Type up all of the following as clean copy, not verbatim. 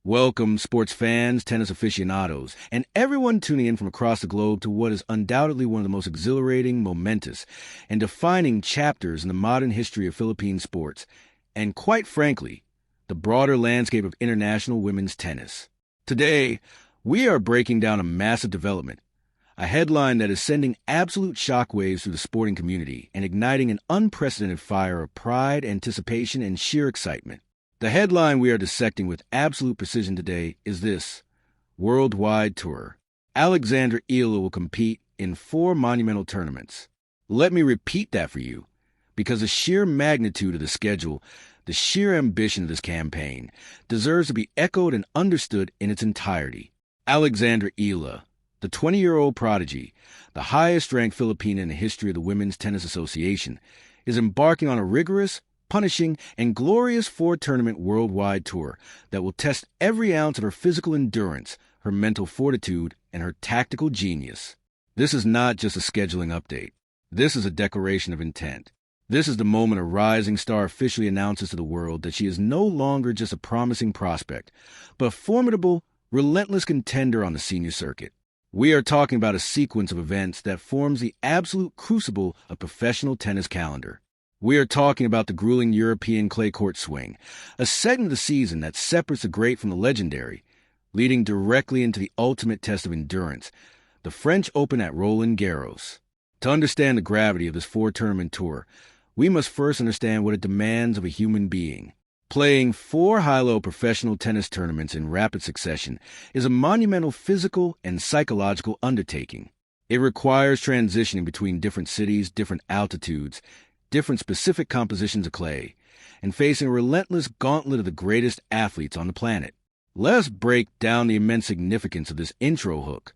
Welcome, sports fans, tennis aficionados, and everyone tuning in from across the globe to what is undoubtedly one of the most exhilarating, momentous, and defining chapters in the modern history of Philippine sports, and quite frankly, the broader landscape of international women's tennis. Today, we are breaking down a massive development, a headline that is sending absolute shockwaves through the sporting community and igniting an unprecedented fire of pride, anticipation, and sheer excitement. The headline we are dissecting with absolute precision today is this: Worldwide Tour. Alexandra Eala will compete in 4 monumental tournaments. Let me repeat that for you, because the sheer magnitude of the schedule, the sheer ambition of this campaign, deserves to be echoed and understood in its entirety. Alexandra Eala, the 20-year-old prodigy, the highest-ranked Filipina in the history of the Women's Tennis Association, is embarking on a rigorous, punishing, and glorious 4-tournament worldwide tour that will test every ounce of her physical endurance, her mental fortitude, and her tactical genius. This is not just a scheduling update. This is a declaration of intent. This is the moment a rising star officially announces to the world that she is no longer just a promising prospect, but a formidable, relentless contender on the senior circuit. We are talking about a sequence of events that forms the absolute crucible of professional tennis calendar. We are talking about the grueling European clay court swing, a segment of the season that separates the great from the legendary, leading directly into the ultimate test of endurance, the French Open at Roland Garros. To understand the gravity of this 4-tournament tour, we must first understand what it demands of a human being. Playing 4 high-low professional tennis tournaments in rapid succession is a monumental physical and psychological undertaking. It requires transitioning between different cities, different altitudes, different specific compositions of clay, and facing a relentless gauntlet of the greatest athletes on the planet. Let us break down the immense significance of this intro hook,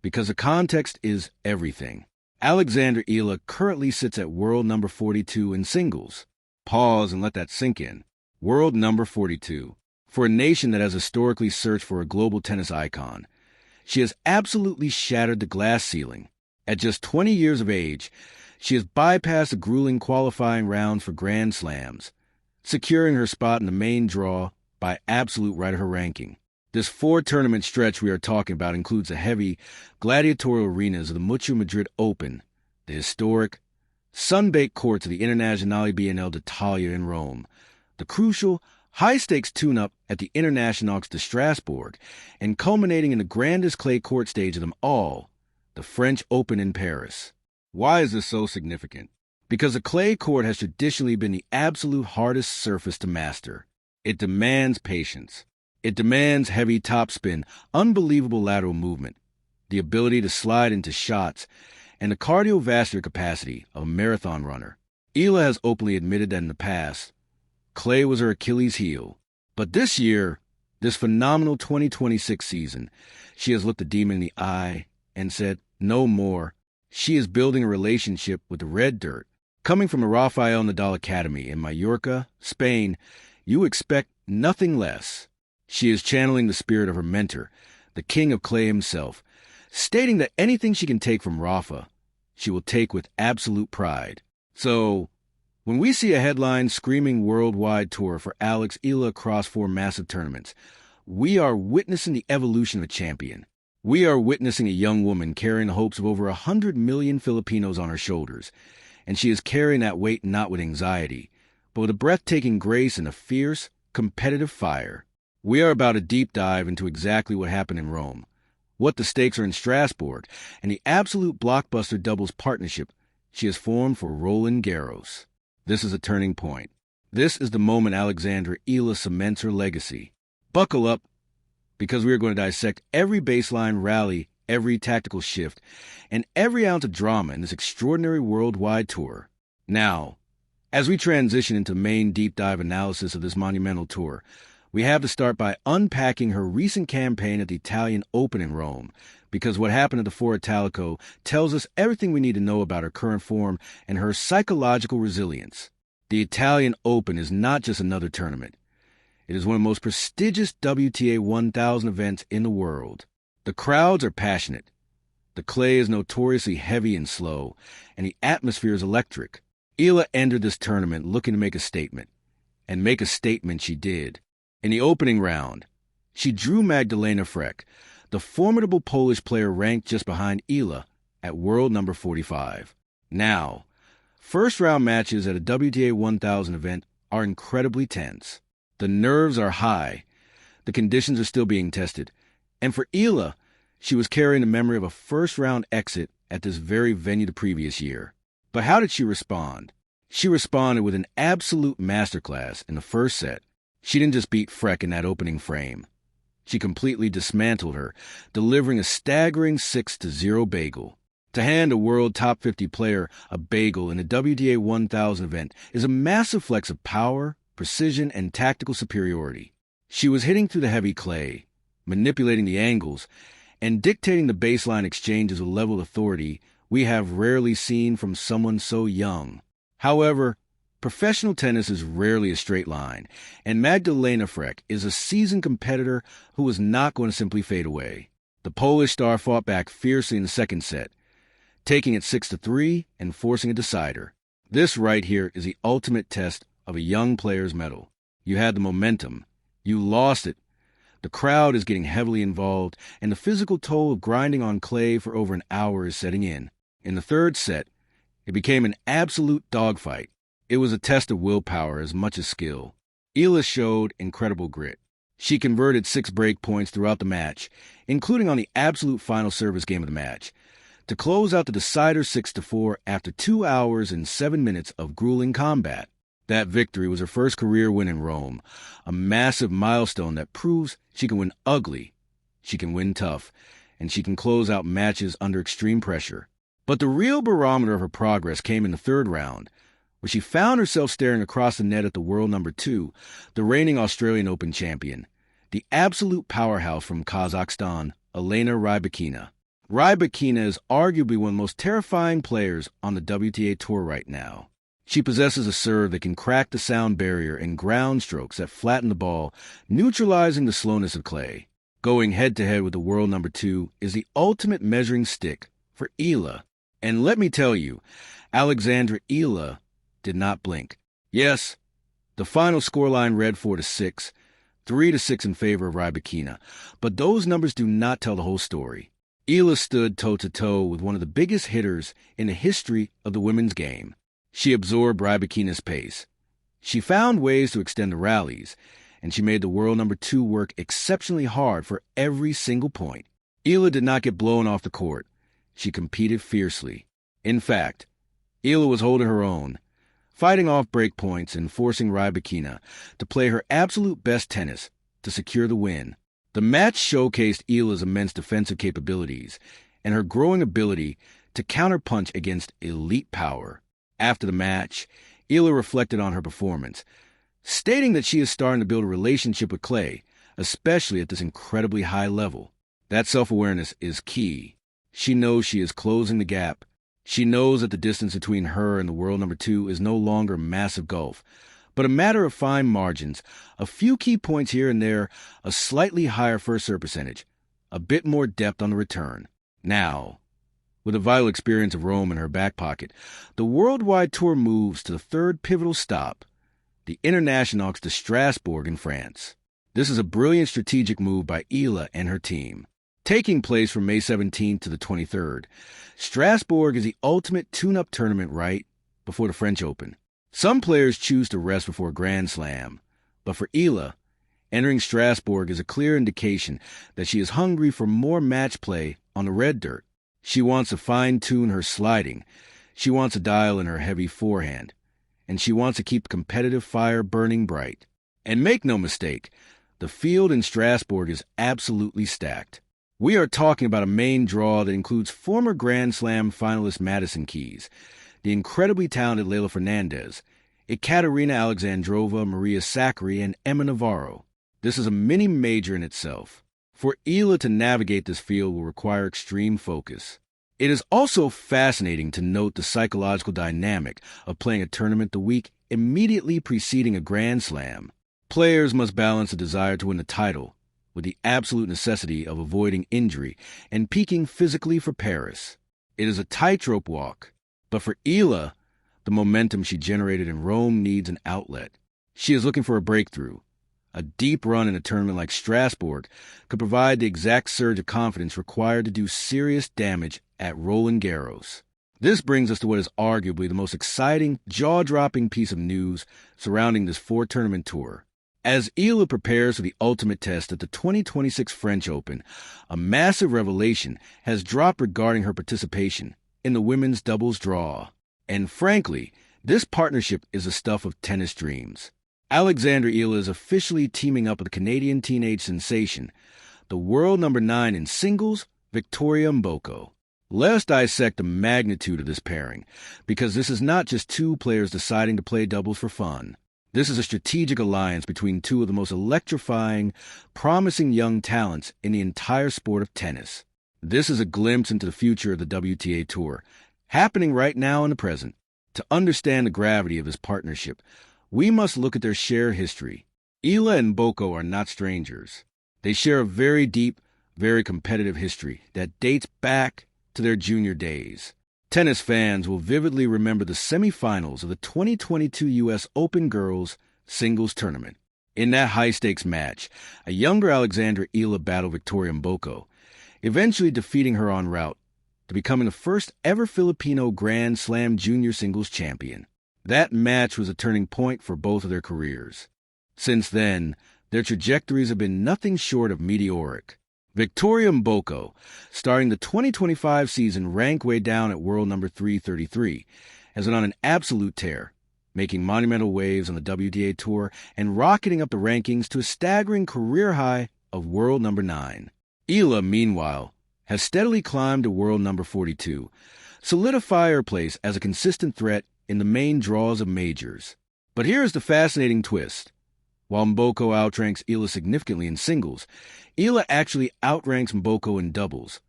because the context is everything. Alexandra Eala currently sits at world number 42 in singles. Pause and let that sink in. World number 42. For a nation that has historically searched for a global tennis icon, she has absolutely shattered the glass ceiling. At just 20 years of age, she has bypassed the grueling qualifying rounds for Grand Slams, securing her spot in the main draw by absolute right of her ranking. This 4-tournament stretch we are talking about includes the heavy, gladiatorial arenas of the Mucho Madrid Open, the historic, sun-baked courts of the Internazionale BNL d'Italia in Rome, the crucial, high-stakes tune-up at the Internationaux de Strasbourg, and culminating in the grandest clay court stage of them all, the French Open in Paris. Why is this so significant? Because the clay court has traditionally been the absolute hardest surface to master. It demands patience. It demands heavy topspin, unbelievable lateral movement, the ability to slide into shots, and the cardiovascular capacity of a marathon runner. Eala has openly admitted that in the past, clay was her Achilles heel. But this year, this phenomenal 2026 season, she has looked the demon in the eye and said, no more. She is building a relationship with the red dirt. Coming from the Rafael Nadal Academy in Mallorca, Spain, you expect nothing less. She is channeling the spirit of her mentor, the king of clay himself, stating that anything she can take from Rafa, she will take with absolute pride. So, when we see a headline screaming worldwide tour for Alex Eala across 4 massive tournaments, we are witnessing the evolution of a champion. We are witnessing a young woman carrying the hopes of over 100 million Filipinos on her shoulders, and she is carrying that weight not with anxiety, but with a breathtaking grace and a fierce, competitive fire. We are about to deep dive into exactly what happened in Rome, what the stakes are in Strasbourg, and the absolute blockbuster doubles partnership she has formed for Roland Garros. This is a turning point. This is the moment Alexandra Eala cements her legacy. Buckle up, because we are going to dissect every baseline rally, every tactical shift, and every ounce of drama in this extraordinary worldwide tour. Now, as we transition into main deep dive analysis of this monumental tour, we have to start by unpacking her recent campaign at the Italian Open in Rome, because what happened at the Foro Italico tells us everything we need to know about her current form and her psychological resilience. The Italian Open is not just another tournament. It is one of the most prestigious WTA 1000 events in the world. The crowds are passionate. The clay is notoriously heavy and slow, and the atmosphere is electric. Eala entered this tournament looking to make a statement, and make a statement she did. In the opening round, She drew Magdalena Frek, the formidable Polish player ranked just behind Eala at world number 45. Now, first-round matches at a WTA 1000 event are incredibly tense. The nerves are high. The conditions are still being tested. And for Eala, she was carrying the memory of a first-round exit at this very venue the previous year. But how did she respond? She responded with an absolute masterclass in the first set. She didn't just beat Frek in that opening frame. She completely dismantled her, delivering a staggering 6-0 bagel. To hand a world top 50 player a bagel in a WTA 1000 event is a massive flex of power, precision, and tactical superiority. She was hitting through the heavy clay, manipulating the angles, and dictating the baseline exchanges with a level of authority we have rarely seen from someone so young. However, professional tennis is rarely a straight line, and Magdalena Frek is a seasoned competitor who is not going to simply fade away. The Polish star fought back fiercely in the second set, taking it 6-3 and forcing a decider. This right here is the ultimate test of a young player's mettle. You had the momentum. You lost it. The crowd is getting heavily involved, and the physical toll of grinding on clay for over an hour is setting in. In the third set, it became an absolute dogfight. It was a test of willpower as much as skill. Eala showed incredible grit. She converted 6 break points throughout the match, including on the absolute final service game of the match, to close out the decider 6-4 after 2 hours and 7 minutes of grueling combat. That victory was her first career win in Rome, a massive milestone that proves she can win ugly, she can win tough, and she can close out matches under extreme pressure. But the real barometer of her progress came in the third round, where she found herself staring across the net at the world number 2, the reigning Australian Open champion, the absolute powerhouse from Kazakhstan, Elena Rybakina. Rybakina is arguably one of the most terrifying players on the WTA Tour right now. She possesses a serve that can crack the sound barrier and ground strokes that flatten the ball, neutralizing the slowness of clay. Going head-to-head with the world number 2 is the ultimate measuring stick for Eala. And let me tell you, Alexandra Eala did not blink. Yes, the final scoreline read 4-6, 3-6 in favor of Rybakina, but those numbers do not tell the whole story. Eala stood toe-to-toe with one of the biggest hitters in the history of the women's game. She absorbed Rybakina's pace. She found ways to extend the rallies, and she made the world number 2 work exceptionally hard for every single point. Eala did not get blown off the court. She competed fiercely. In fact, Eala was holding her own, fighting off break points and forcing Rybakina to play her absolute best tennis to secure the win. The match showcased Eala's immense defensive capabilities and her growing ability to counterpunch against elite power. After the match, Eala reflected on her performance, stating that she is starting to build a relationship with clay, especially at this incredibly high level. That self-awareness is key. She knows she is closing the gap. She knows that the distance between her and the world number 2 is no longer a massive gulf, but a matter of fine margins, a few key points here and there, a slightly higher first serve percentage, a bit more depth on the return. Now, with the vital experience of Rome in her back pocket, the worldwide tour moves to the third pivotal stop, the Internationaux de Strasbourg in France. This is a brilliant strategic move by Eala and her team. Taking place from May 17th to the 23rd, Strasbourg is the ultimate tune-up tournament right before the French Open. Some players choose to rest before a Grand Slam, but for Eala, entering Strasbourg is a clear indication that she is hungry for more match play on the red dirt. She wants to fine-tune her sliding, she wants a dial in her heavy forehand, and she wants to keep competitive fire burning bright. And make no mistake, the field in Strasbourg is absolutely stacked. We are talking about a main draw that includes former Grand Slam finalist Madison Keys, the incredibly talented Leylah Fernandez, Ekaterina Alexandrova, Maria Sakkari, and Emma Navarro. This is a mini-major in itself. For Eala to navigate this field will require extreme focus. It is also fascinating to note the psychological dynamic of playing a tournament the week immediately preceding a Grand Slam. Players must balance the desire to win the title with the absolute necessity of avoiding injury and peaking physically for Paris. It is a tightrope walk, but for Eala, the momentum she generated in Rome needs an outlet. She is looking for a breakthrough, A deep run in a tournament like Strasbourg could provide the exact surge of confidence required to do serious damage at Roland Garros. This brings us to what is arguably the most exciting, jaw-dropping piece of news surrounding this four-tournament tour. As Eala prepares for the ultimate test at the 2026 French Open, a massive revelation has dropped regarding her participation in the women's doubles draw. And frankly, this partnership is the stuff of tennis dreams. Alexandra Eala is officially teaming up with the Canadian teenage sensation, the world number 9 in singles, Victoria Mboko. Let us dissect the magnitude of this pairing, because this is not just two players deciding to play doubles for fun. This is a strategic alliance between two of the most electrifying, promising young talents in the entire sport of tennis. This is a glimpse into the future of the WTA Tour, happening right now in the present. To understand the gravity of this partnership, we must look at their shared history. Eala and Mboko are not strangers. They share a very deep, very competitive history that dates back to their junior days. Tennis fans will vividly remember the semifinals of the 2022 U.S. Open Girls Singles Tournament. In that high-stakes match, a younger Alexandra Eala battled Victoria Mboko, eventually defeating her en route to becoming the first ever Filipino Grand Slam junior singles champion. That match was a turning point for both of their careers. Since then, their trajectories have been nothing short of meteoric. Victoria Mboko, starting the 2025 season ranked way down at world number 333, has been on an absolute tear, making monumental waves on the WTA Tour and rocketing up the rankings to a staggering career high of world number 9. Eala, meanwhile, has steadily climbed to world number 42, solidifying her place as a consistent threat in the main draws of majors. But here's the fascinating twist. While Mboko outranks Eala significantly in singles, Eala actually outranks Mboko in doubles,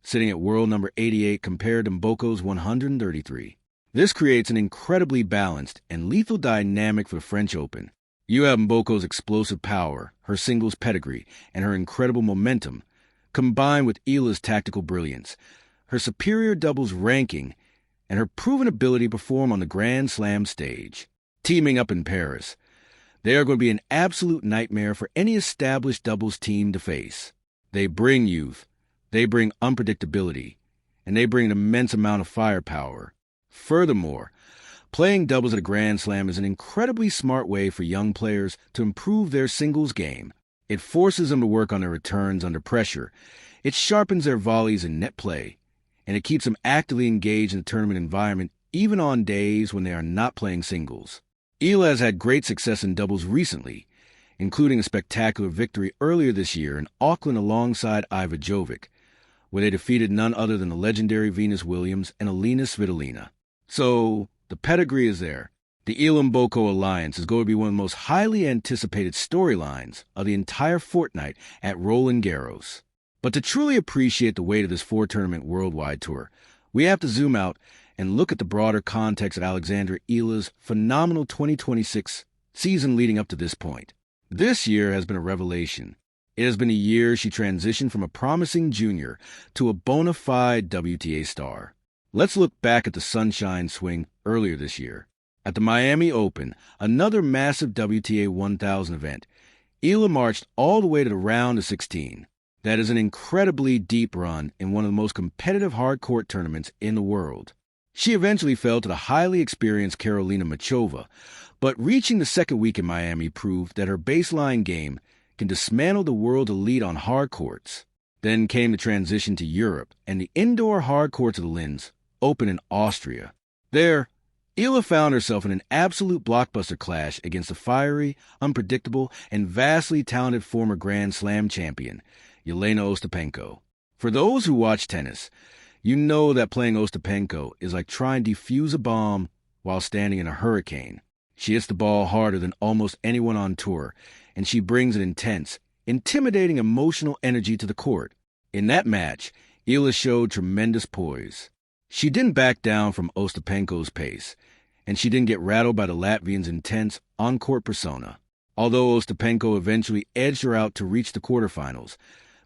sitting at world number 88 compared to Mboko's 133. This creates an incredibly balanced and lethal dynamic for the French Open. You have Mboko's explosive power, her singles pedigree, and her incredible momentum, combined with Eala's tactical brilliance, her superior doubles ranking, and her proven ability to perform on the Grand Slam stage. Teaming up in Paris, they are going to be an absolute nightmare for any established doubles team to face. They bring youth, they bring unpredictability, and they bring an immense amount of firepower. Furthermore, playing doubles at a Grand Slam is an incredibly smart way for young players to improve their singles game. It forces them to work on their returns under pressure, it sharpens their volleys in net play, and it keeps them actively engaged in the tournament environment even on days when they are not playing singles. Eala has had great success in doubles recently, including a spectacular victory earlier this year in Auckland alongside Iva Jovic, where they defeated none other than the legendary Venus Williams and Alina Svitolina. So, the pedigree is there. The Eala-Mboko alliance is going to be one of the most highly anticipated storylines of the entire fortnight at Roland Garros. But to truly appreciate the weight of this four-tournament worldwide tour, we have to zoom out and look at the broader context of Alexandra Eala's phenomenal 2026 season leading up to this point. This year has been a revelation. It has been a year she transitioned from a promising junior to a bona fide WTA star. Let's look back at the Sunshine Swing earlier this year. At the Miami Open, another massive WTA 1000 event, Eala marched all the way to the round of 16. That is an incredibly deep run in one of the most competitive hard-court tournaments in the world. She eventually fell to the highly experienced Karolina Machova, but reaching the second week in Miami proved that her baseline game can dismantle the world elite on hard courts. Then came the transition to Europe and the indoor hard courts of the Linz Open in Austria. There, Eala found herself in an absolute blockbuster clash against the fiery, unpredictable, and vastly talented former Grand Slam champion, Jelena Ostapenko. For those who watch tennis, you know that playing Ostapenko is like trying to defuse a bomb while standing in a hurricane. She hits the ball harder than almost anyone on tour, and she brings an intense, intimidating emotional energy to the court. In that match, Eala showed tremendous poise. She didn't back down from Ostapenko's pace, and she didn't get rattled by the Latvian's intense on-court persona. Although Ostapenko eventually edged her out to reach the quarterfinals,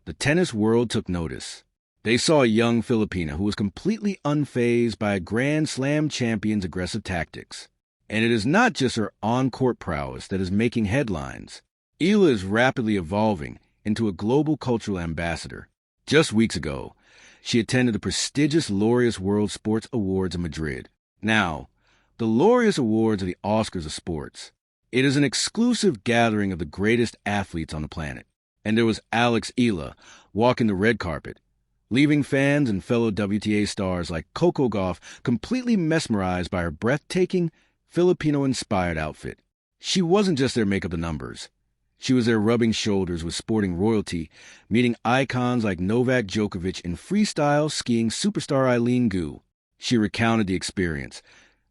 the tennis world took notice. They saw a young Filipina who was completely unfazed by a Grand Slam champion's aggressive tactics. And it is not just her on-court prowess that is making headlines. Eala is rapidly evolving into a global cultural ambassador. Just weeks ago, she attended the prestigious Laureus World Sports Awards in Madrid. Now, the Laureus Awards are the Oscars of sports. It is an exclusive gathering of the greatest athletes on the planet. And there was Alex Eala walking the red carpet, leaving fans and fellow WTA stars like Coco Gauff completely mesmerized by her breathtaking, Filipino-inspired outfit. She wasn't just there to make up the numbers. She was there rubbing shoulders with sporting royalty, meeting icons like Novak Djokovic and freestyle skiing superstar Eileen Gu. She recounted the experience,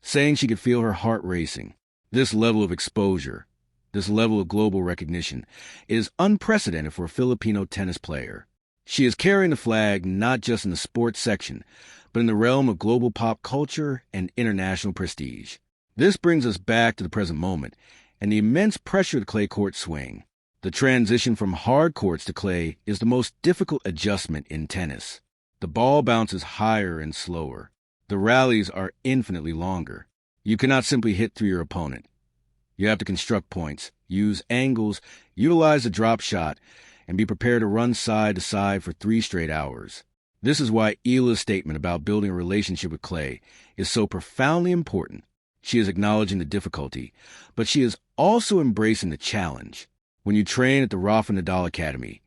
saying she could feel her heart racing. This level of exposure, this level of global recognition, is unprecedented for a Filipino tennis player. She is carrying the flag not just in the sports section, but in the realm of global pop culture and international prestige. This brings us back to the present moment and the immense pressure of the clay court swing. The transition from hard courts to clay is the most difficult adjustment in tennis. The ball bounces higher and slower. The rallies are infinitely longer. You cannot simply hit through your opponent. You have to construct points, use angles, utilize the drop shot, and be prepared to run side to side for 3 straight hours. This is why Eala's statement about building a relationship with clay is so profoundly important. She is acknowledging the difficulty, but she is also embracing the challenge. When you train at the Rafa Nadal Academy,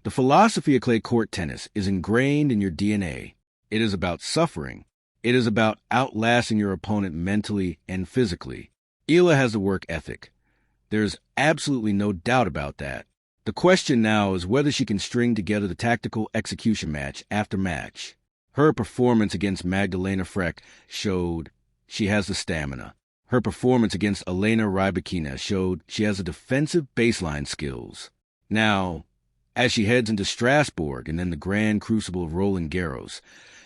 the philosophy of clay court tennis is ingrained in your DNA. It is about suffering. It is about outlasting your opponent mentally and physically. Eala has the work ethic. There's absolutely no doubt about that. The question now is whether she can string together the tactical execution match after match. Her performance against Magdalena Frech showed she has the stamina. Her performance against Elena Rybakina showed she has the defensive baseline skills. Now, as she heads into Strasbourg and then the grand crucible of Roland Garros,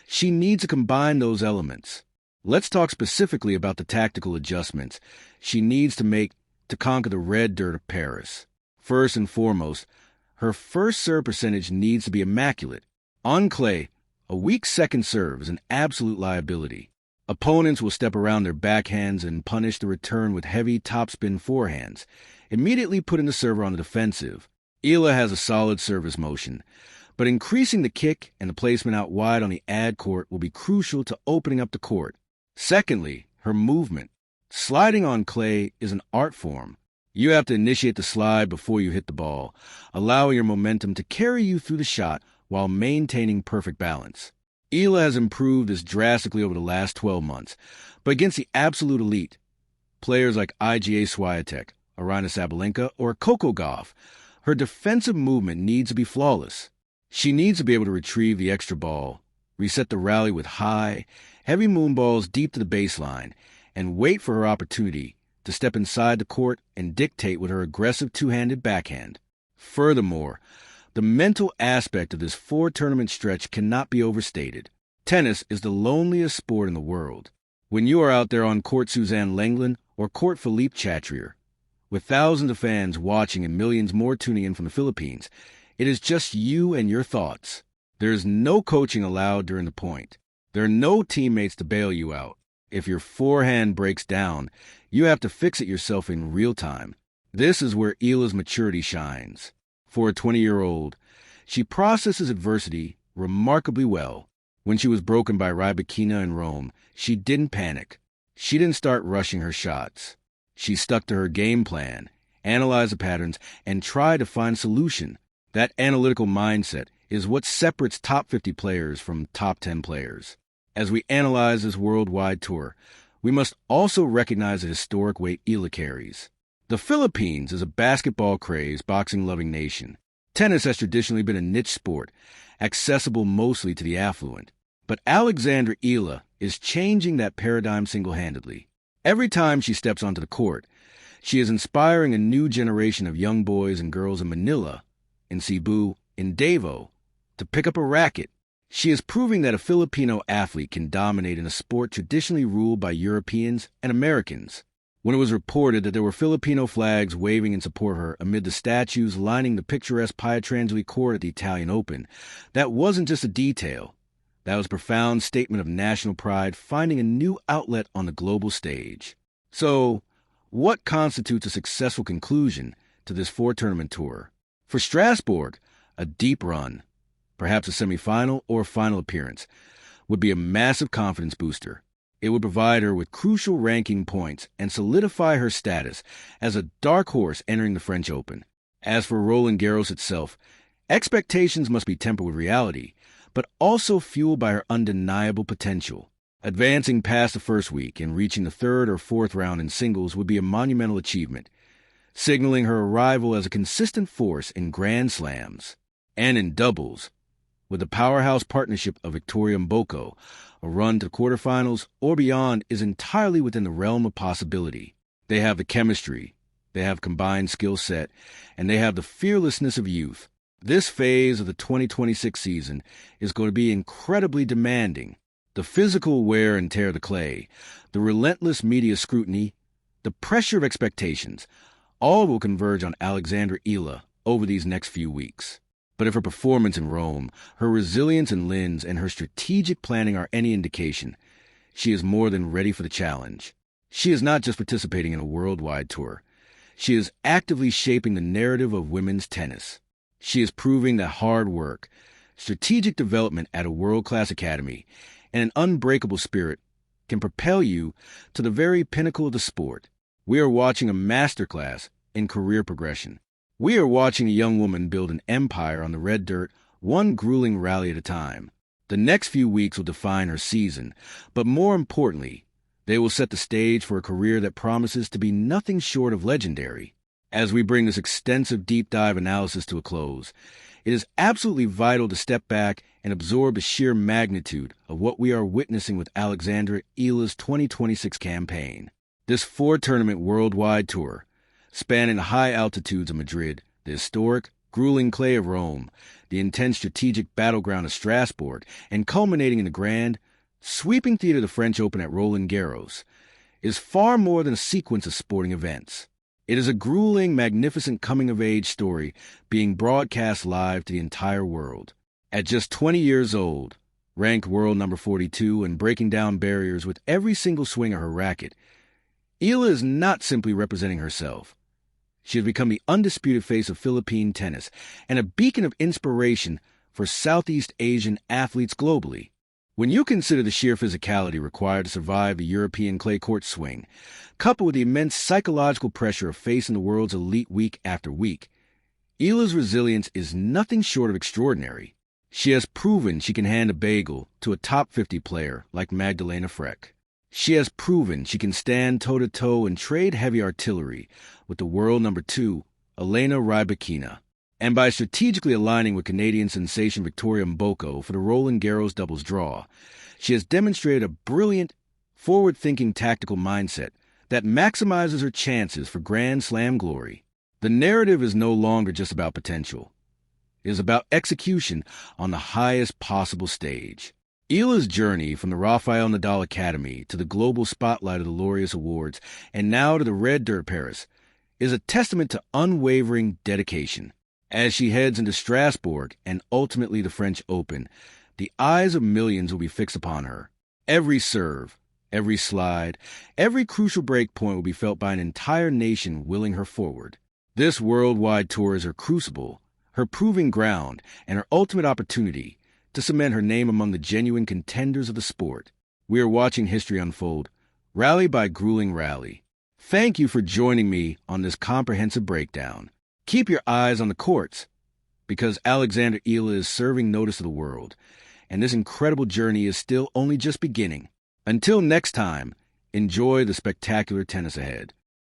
she needs to combine those elements. Let's talk specifically about the tactical adjustments she needs to make to conquer the red dirt of Paris. First and foremost, her first serve percentage needs to be immaculate. On clay, a weak second serve is an absolute liability. Opponents will step around their backhands and punish the return with heavy topspin forehands, immediately putting the server on the defensive. Eala has a solid service motion, but increasing the kick and the placement out wide on the ad court will be crucial to opening up the court. Secondly, her movement. Sliding on clay is an art form. You have to initiate the slide before you hit the ball, allowing your momentum to carry you through the shot while maintaining perfect balance. Eala has improved this drastically over the last 12 months, but against the absolute elite, players like Iga Swiatek, Aryna Sabalenka, or Coco Gauff, her defensive movement needs to be flawless. She needs to be able to retrieve the extra ball, reset the rally with high, heavy moon balls deep to the baseline, and wait for her opportunity to step inside the court and dictate with her aggressive two-handed backhand. Furthermore, the mental aspect of this 4-tournament stretch cannot be overstated. Tennis is the loneliest sport in the world. When you are out there on court Suzanne Lenglen or court Philippe Chatrier, with thousands of fans watching and millions more tuning in from the Philippines, it is just you and your thoughts. There is no coaching allowed during the point. There are no teammates to bail you out. If your forehand breaks down, you have to fix it yourself in real time. This is where Eala's maturity shines. For a 20-year-old, she processes adversity remarkably well. When she was broken by Rybakina in Rome, she didn't panic. She didn't start rushing her shots. She stuck to her game plan, analyzed the patterns, and tried to find solution. That analytical mindset is what separates top 50 players from top 10 players. As we analyze this worldwide tour, we must also recognize the historic weight Eala carries. The Philippines is a basketball-crazed, boxing-loving nation. Tennis has traditionally been a niche sport, accessible mostly to the affluent. But Alexandra Eala is changing that paradigm single-handedly. Every time she steps onto the court, she is inspiring a new generation of young boys and girls in Manila, in Cebu, in Davao, to pick up a racket. She is proving that a Filipino athlete can dominate in a sport traditionally ruled by Europeans and Americans. When it was reported that there were Filipino flags waving in support of her amid the statues lining the picturesque Pietrangeli court at the Italian Open, that wasn't just a detail. That was a profound statement of national pride finding a new outlet on the global stage. So, what constitutes a successful conclusion to this four-tournament tour. For Strasbourg, a deep run, perhaps a semifinal or final appearance, would be a massive confidence booster. It would provide her with crucial ranking points and solidify her status as a dark horse entering the French Open. As for Roland Garros itself, expectations must be tempered with reality, but also fueled by her undeniable potential. Advancing past the first week and reaching the third or fourth round in singles would be a monumental achievement, signaling her arrival as a consistent force in Grand Slams. And in doubles, with the powerhouse partnership of Victoria Mboko, a run to the quarterfinals or beyond is entirely within the realm of possibility. They have the chemistry, they have combined skill set, and they have the fearlessness of youth. This phase of the 2026 season is going to be incredibly demanding. The physical wear and tear of the clay, the relentless media scrutiny, the pressure of expectations, all will converge on Alexandra Eala over these next few weeks. But if her performance in Rome, her resilience in Linz, and her strategic planning are any indication, she is more than ready for the challenge. She is not just participating in a worldwide tour. She is actively shaping the narrative of women's tennis. She is proving that hard work, strategic development at a world-class academy, and an unbreakable spirit can propel you to the very pinnacle of the sport. We are watching a masterclass in career progression. We are watching a young woman build an empire on the red dirt, one grueling rally at a time. The next few weeks will define her season, but more importantly, they will set the stage for a career that promises to be nothing short of legendary. As we bring this extensive deep dive analysis to a close, it is absolutely vital to step back and absorb the sheer magnitude of what we are witnessing with Alexandra Eala's 2026 campaign. This four-tournament worldwide tour, spanning the high altitudes of Madrid, the historic, grueling clay of Rome, the intense strategic battleground of Strasbourg, and culminating in the grand, sweeping theater of the French Open at Roland Garros, is far more than a sequence of sporting events. It is a grueling, magnificent coming-of-age story being broadcast live to the entire world. At just 20 years old, ranked world number 42 and breaking down barriers with every single swing of her racket, Eala is not simply representing herself. She has become the undisputed face of Philippine tennis and a beacon of inspiration for Southeast Asian athletes globally. When you consider the sheer physicality required to survive the European clay court swing, coupled with the immense psychological pressure of facing the world's elite week after week, Eala's resilience is nothing short of extraordinary. She has proven she can hand a bagel to a top 50 player like Magdalena Freck. She has proven she can stand toe-to-toe and trade heavy artillery with the world number 2, Elena Rybakina. And by strategically aligning with Canadian sensation Victoria Mboko for the Roland Garros doubles draw, she has demonstrated a brilliant, forward-thinking tactical mindset that maximizes her chances for Grand Slam glory. The narrative is no longer just about potential. It is about execution on the highest possible stage. Eala's journey from the Rafael Nadal Academy to the global spotlight of the Laureus Awards and now to the Red Dirt Paris is a testament to unwavering dedication. As she heads into Strasbourg and ultimately the French Open, the eyes of millions will be fixed upon her. Every serve, every slide, every crucial break point will be felt by an entire nation willing her forward. This worldwide tour is her crucible, her proving ground, and her ultimate opportunity to cement her name among the genuine contenders of the sport. We are watching history unfold, rally by grueling rally. Thank you for joining me on this comprehensive breakdown. Keep your eyes on the courts, because Alexandra Eala is serving notice to the world, and this incredible journey is still only just beginning. Until next time, enjoy the spectacular tennis ahead.